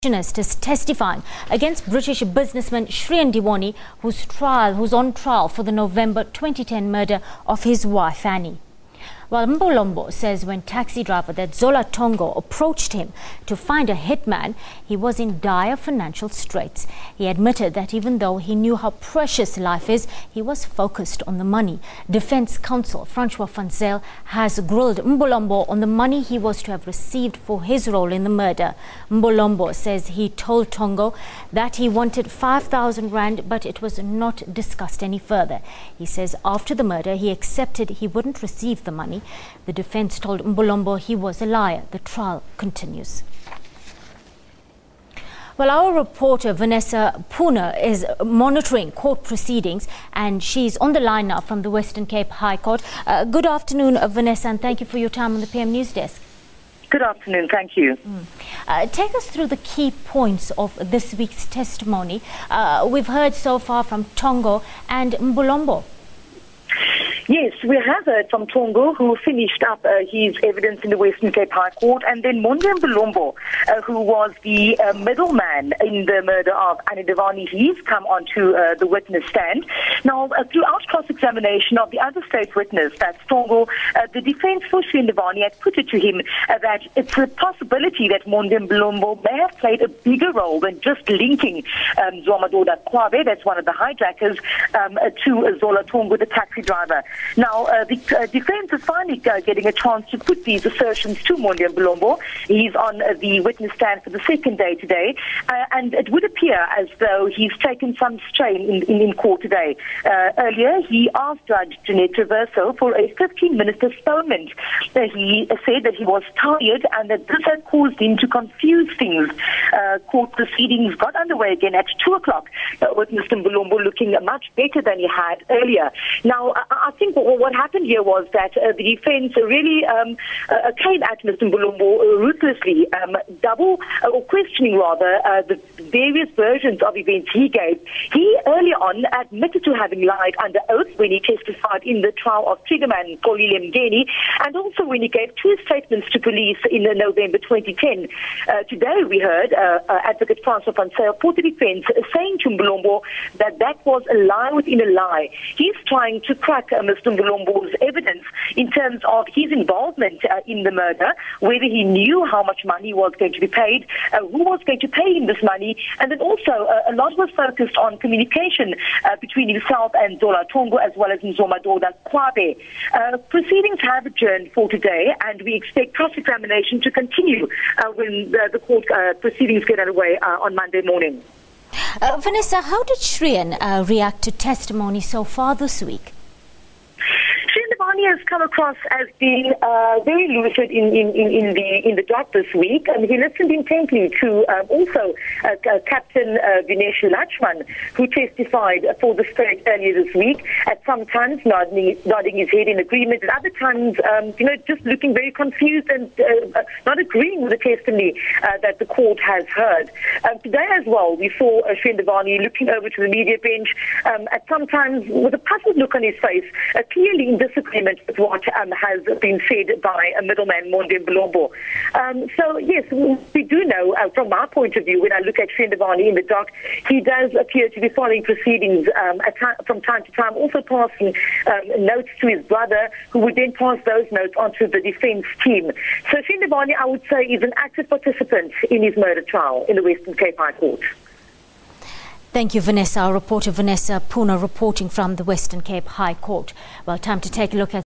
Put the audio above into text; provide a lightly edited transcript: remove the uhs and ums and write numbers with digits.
Receptionist is testifying against British businessman Shrien Dewani, who's on trial for the November 2010 murder of his wife Anni. While Mbolombo says when taxi driver that Zola Tongo approached him to find a hitman, he was in dire financial straits. He admitted that even though he knew how precious life is, he was focused on the money. Defense counsel Francois Fanzel has grilled Mbolombo on the money he was to have received for his role in the murder. Mbolombo says he told Tongo that he wanted 5,000 rand, but it was not discussed any further. He says after the murder, he accepted he wouldn't receive the money. The defense told Mbolombo he was a liar. The trial continues. Well, our reporter Vanessa Puna is monitoring court proceedings and she's on the line now from the Western Cape High Court. Good afternoon, Vanessa, and thank you for your time on the PM News Desk. Good afternoon, thank you. Take us through the key points of this week's testimony. We've heard so far from Tongo and Mbolombo. Yes, we have heard from Tongo, who finished up his evidence in the Western Cape High Court, and then Monde Mbolombo, who was the middleman in the murder of Anni Dewani. He's come onto the witness stand. Now, throughout cross-examination of the other state witness, that's Tongo, the defense for Shrien Dewani had put it to him that it's a possibility that Monde Mbolombo may have played a bigger role than just linking Zola Kwabe, that's one of the hijackers, to Zola Tongo, the taxi driver. Now, the defense is finally getting a chance to put these assertions to Monde Mbolombo. He's on the witness stand for the second day today, and it would appear as though he's taken some strain in court today. Earlier, he asked Judge Jeanette Traverso for a 15-minute postponement. He said that he was tired and that this had caused him to confuse things. Court proceedings got underway again at 2 o'clock, with Mr. Mbolombo looking much better than he had earlier. Now, I think what happened here was that the defense really came at Mr. Mbolombo ruthlessly, questioning rather the various versions of events he gave. He earlier on admitted to having lied under oath when he testified in the trial of triggerman Mngeni, and also when he gave two statements to police in November 2010. Today we heard Advocate Francois Fanzel for the defense saying to Mbolombo that was a lie within a lie. He's trying to crack Mr. Mbolombo's evidence in terms of his involvement in the murder, whether he knew how much money was going to be paid, who was going to pay him this money, and then also a lot was focused on communication between himself and Zola Tongo as well as Zola Kwabe. Proceedings have adjourned for today, and we expect cross-examination to continue when the court proceedings get underway on Monday morning. Vanessa, how did Shrien react to testimony so far this week? Dewani has come across as being very lucid in the dock this week, and he listened intently to also Captain Vinesh Lachman, who testified for the state earlier this week. At some times nodding his head in agreement, at other times, just looking very confused and not agreeing with the testimony that the court has heard. Today as well, we saw Shrien Dewani looking over to the media bench, at some times with a puzzled look on his face, clearly in disagreement with what has been said by a middleman, Monde Mbolombo. So, yes, we do know, from our point of view, when I look at Shrien Dewani in the dock, he does appear to be following proceedings from time to time, also passing notes to his brother, who would then pass those notes onto the defense team. So Shrien Dewani, I would say, is an active participant in his murder trial in the Western Cape High Court. Thank you, Vanessa. Our reporter Vanessa Puna reporting from the Western Cape High Court. Well, time to take a look at